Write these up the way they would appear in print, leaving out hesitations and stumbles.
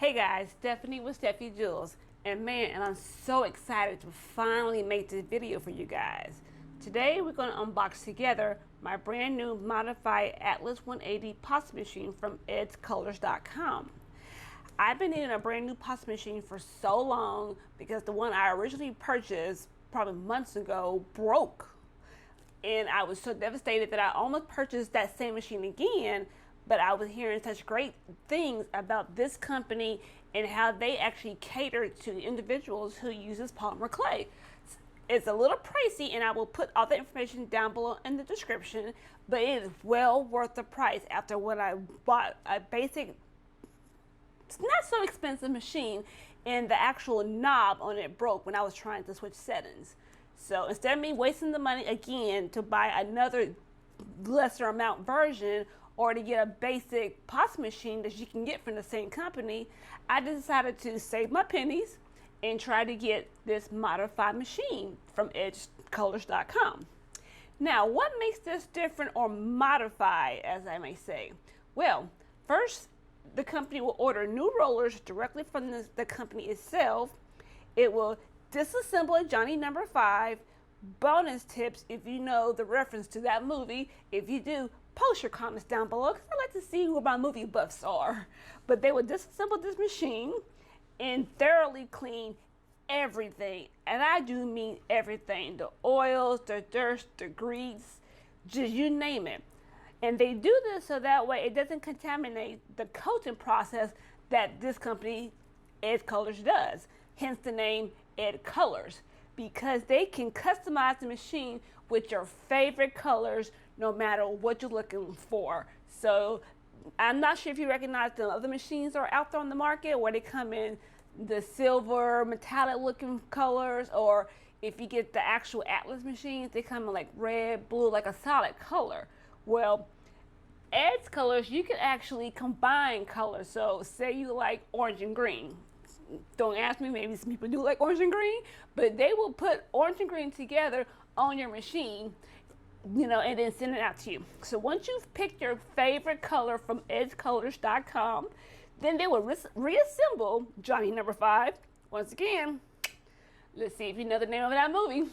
Hey guys, Stephanie with Steffy Jewels, and I'm so excited to finally make this video for you guys. Today we're going to unbox together my brand new modified Atlas 180 pasta machine from edscolors.com. I've been needing a brand new pasta machine for so long because the one I originally purchased probably months ago broke. And I was so devastated that I almost purchased that same machine again, but I was hearing such great things about this company and how they actually cater to individuals who uses polymer clay. It's a little pricey, and I will put all the information down below in the description, but it is well worth the price after when I bought a basic, not so expensive machine, and the actual knob on it broke when I was trying to switch settings. So instead of me wasting the money again to buy another lesser amount version or to get a basic pasta machine that you can get from the same company, I decided to save my pennies and try to get this modified machine from edscolors.com. Now, what makes this different or modified, as I may say? Well, first, the company will order new rollers directly from the company itself. It will disassemble a Johnny number 5. Bonus tips if you know the reference to that movie. If you do, post your comments down below because I like to see who my movie buffs are. But they will disassemble this machine and thoroughly clean everything. And I do mean everything. The oils, the dirt, the grease, just you name it. And they do this so that way it doesn't contaminate the coating process that this company, Ed Colors, does. Hence the name Ed Colors, because they can customize the machine with your favorite colors no matter what you're looking for. So I'm not sure if you recognize the other machines that are out there on the market where they come in the silver metallic looking colors, or if you get the actual Atlas machines, they come in like red, blue, like a solid color. Well, Ed's Colors, you can actually combine colors. So say you like orange and green. Don't ask me, maybe some people do like orange and green, but they will put orange and green together on your machine, and then send it out to you. So once you've picked your favorite color from edscolors.com, then they will reassemble Johnny number 5. Once again, let's see if you know the name of that movie.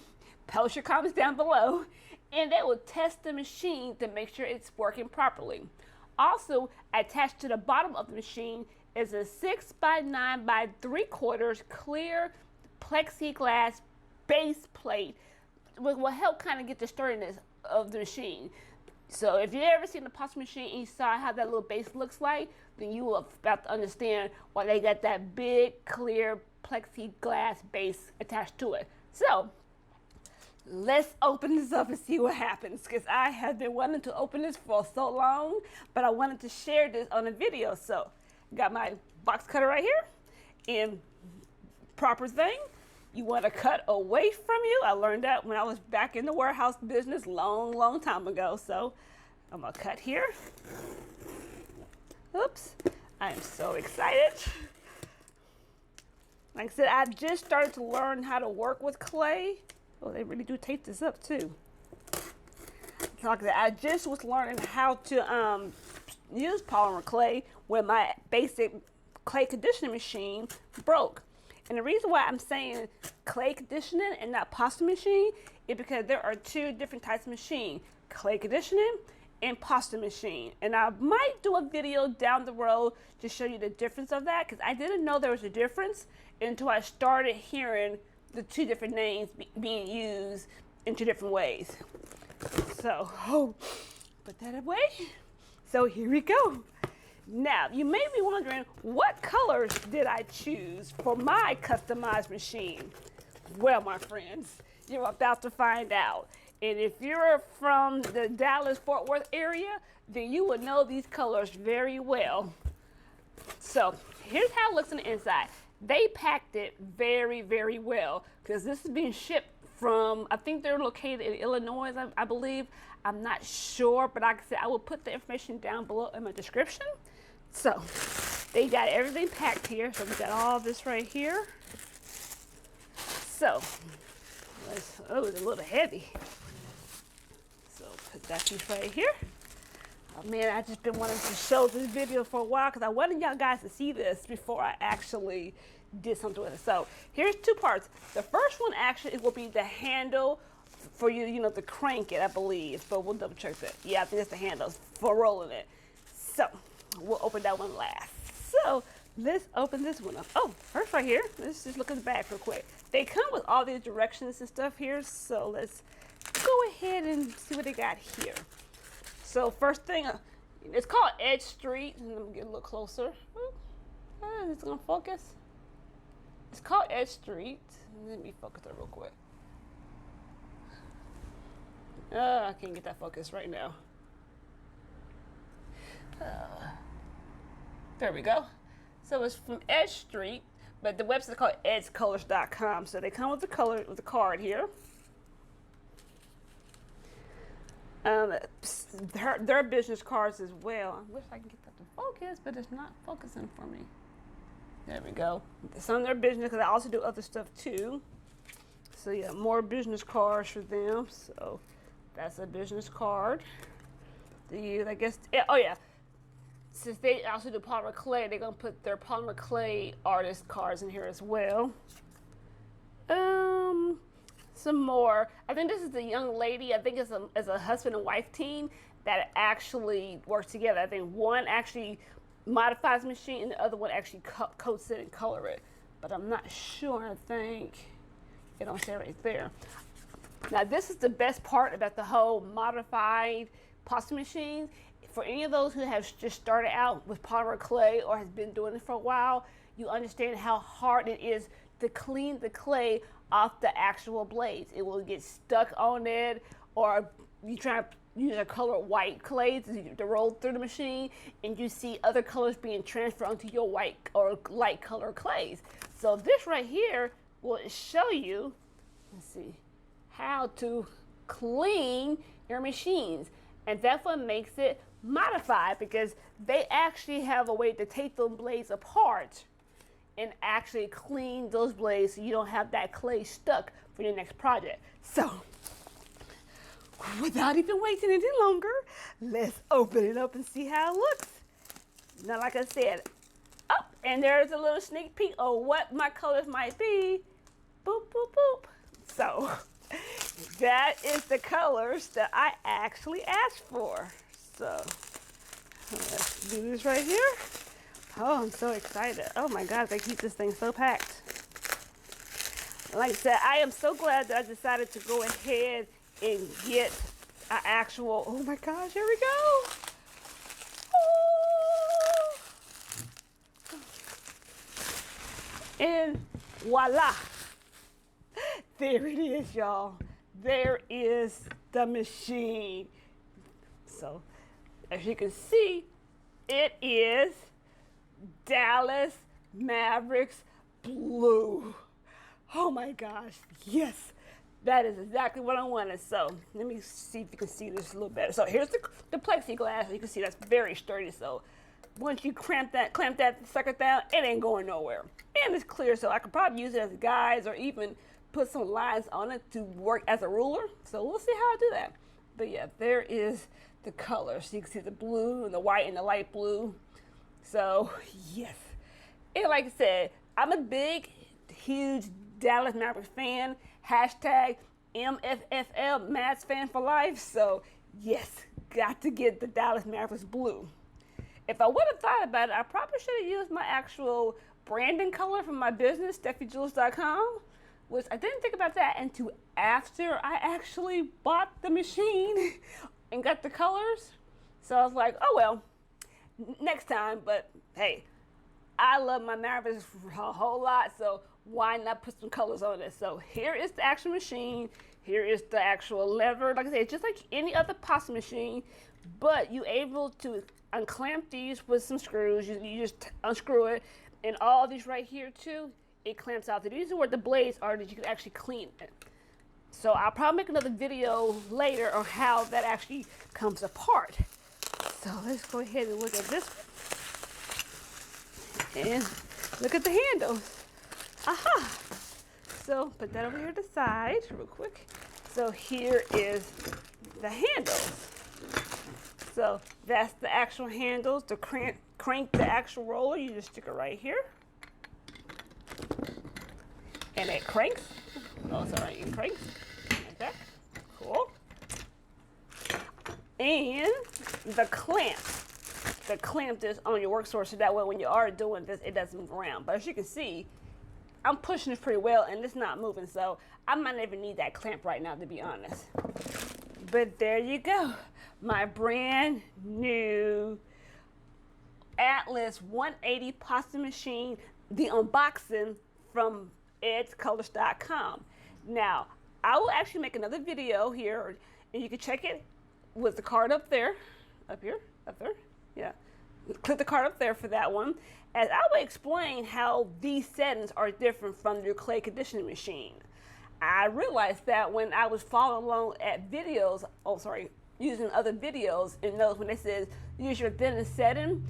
Post your comments down below, and they will test the machine to make sure it's working properly. Also, attached to the bottom of the machine is a 6 by 9 by 3/4 clear plexiglass base plate, which will help kind of get the sturdiness of the machine. So if you've ever seen the pasta machine and you saw how that little base looks like, then you will about to understand why they got that big clear plexiglass base attached to it. So let's open this up and see what happens, because I have been wanting to open this for so long, but I wanted to share this on a video. So got my box cutter right here, and proper thing, you want to cut away from you. I learned that when I was back in the warehouse business long time ago. So I'm gonna cut here. Oops, I am so excited. Like I said, I just started to learn how to work with clay. Oh, they really do tape this up too. Like I just was learning how to use polymer clay when my basic clay conditioning machine broke. And the reason why I'm saying clay conditioning and not pasta machine is because there are two different types of machine: clay conditioning and pasta machine. And I might do a video down the road to show you the difference of that, because I didn't know there was a difference until I started hearing the two different names being used in two different ways. So, put that away. So here we go. Now, you may be wondering, what colors did I choose for my customized machine? Well, my friends, you're about to find out. And if you're from the Dallas-Fort Worth area, then you would know these colors very well. So here's how it looks on the inside. They packed it very well, because this is being shipped from, I think they're located in Illinois, I believe. I'm not sure, but like I said, I will put the information down below in my description. So they got everything packed here. So we got all this right here. So oh, it's a little heavy. So put that piece right here. Oh, man, I just been wanting to show this video for a while because I wanted y'all guys to see this before I actually did something with it. So here's two parts. The first one actually will be the handle for you know, to crank it, I believe. But we'll double check that. Yeah, I think that's the handle for rolling it. So we'll open that one last. So let's open this one up. Oh, first right here. Let's just look at the back real quick. They come with all these directions and stuff here. So let's go ahead and see what they got here. So first thing, it's called Edge Street. Let me get a little closer. It's gonna focus. It's called Edge Street. Let me focus it real quick. I can't get that focus right now. There we go. So it's from Edge Street, but the website is called edgecolors.com. So they come with the color with the card here. Their business cards as well. I wish I could get that to focus, but it's not focusing for me. There we go. Some of their business, because I also do other stuff too. So yeah, more business cards for them. So that's a business card. I guess, oh yeah. Since they also do polymer clay, they're gonna put their polymer clay artist cards in here as well. Some more. I think this is the young lady. I think it's a husband and wife team that actually works together. I think one actually modifies the machine and the other one actually coats it and color it. But I'm not sure. I think it don't say right there. Now this is the best part about the whole modified pasta machines. For any of those who have just started out with polymer clay or has been doing it for a while, you understand how hard it is to clean the clay off the actual blades. It will get stuck on it, or you try to use a color white clay to roll through the machine and you see other colors being transferred onto your white or light color clays. So this right here will show you, let's see, how to clean your machines. And that's what makes it modified, because they actually have a way to take those blades apart and actually clean those blades so you don't have that clay stuck for your next project. So without even waiting any longer, let's open it up and see how it looks. Now, like I said, oh, and there's a little sneak peek of what my colors might be. Boop, boop, boop. So that is the colors that I actually asked for. So let's do this right here. Oh, I'm so excited. Oh my God, they keep this thing so packed. Like I said, I am so glad that I decided to go ahead and get an actual, oh my gosh, here we go. Oh. And voila. There it is, y'all. There is the machine. So, as you can see, it is Dallas Mavericks blue. Oh my gosh, yes, that is exactly what I wanted. So let me see if you can see this a little better. So here's the plexiglass. You can see that's very sturdy. So once you clamp that sucker down, it ain't going nowhere. And it's clear, so I could probably use it as guides or even put some lines on it to work as a ruler. So we'll see how I do that. But yeah, there is the colors. So you can see the blue and the white and the light blue. So yes, and like I said, I'm a big, huge Dallas Mavericks fan. Hashtag MFFL, Mavs fan for life. So yes, got to get the Dallas Mavericks blue. If I would have thought about it, I probably should have used my actual branding color from my business, SteffyJewels.com, which I didn't think about that until after I actually bought the machine and got the colors. So I was like, oh well, next time. But hey, I love my Mavericks a whole lot, so why not put some colors on it? So here is the actual machine. Here is the actual lever. Like I said, just like any other pasta machine, but you're able to unclamp these with some screws. You just unscrew it, and all these right here too, it clamps out. These are where the blades are that you can actually clean it. So I'll probably make another video later on how that actually comes apart. So let's go ahead and look at this one. And look at the handles. Aha! So put that over here to the side real quick. So here is the handles. So that's the actual handles to crank the actual roller. You just stick it right here. And it cranks. Oh, sorry, it cranks. Like that. Cool. And the clamp. The clamp is on your work surface, so that way when you are doing this, it doesn't move around. But as you can see, I'm pushing this pretty well and it's not moving, so I might not even need that clamp right now, to be honest. But there you go. My brand new Atlas 180 pasta machine, the unboxing from edscolors.com. Now, I will actually make another video here, and you can check it with the card up there, up there, yeah. Click the card up there for that one, as I will explain how these settings are different from your clay conditioning machine. I realized that when I was following along at videos, using other videos, and those when they said use your thinnest setting,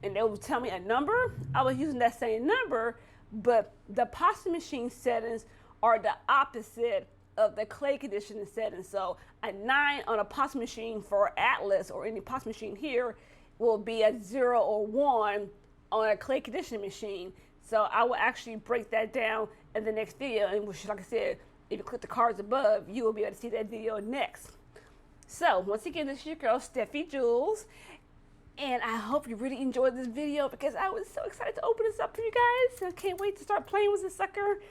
and they would tell me a number, I was using that same number, but the pasta machine settings are the opposite of the clay conditioning settings. So a 9 on a pasta machine for Atlas or any pasta machine here will be a 0 or 1 on a clay conditioning machine. So I will actually break that down in the next video, and which, like I said, if you click the cards above, you will be able to see that video next. So once again, this is your girl Steffi Jules, and I hope you really enjoyed this video because I was so excited to open this up for you guys. I can't wait to start playing with this sucker.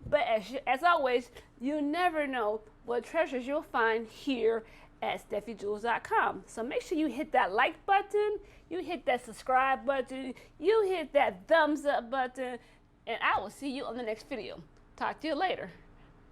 But as always, you never know what treasures you'll find here at SteffiJules.com. So make sure you hit that like button, you hit that subscribe button, you hit that thumbs up button, and I will see you on the next video. Talk to you later.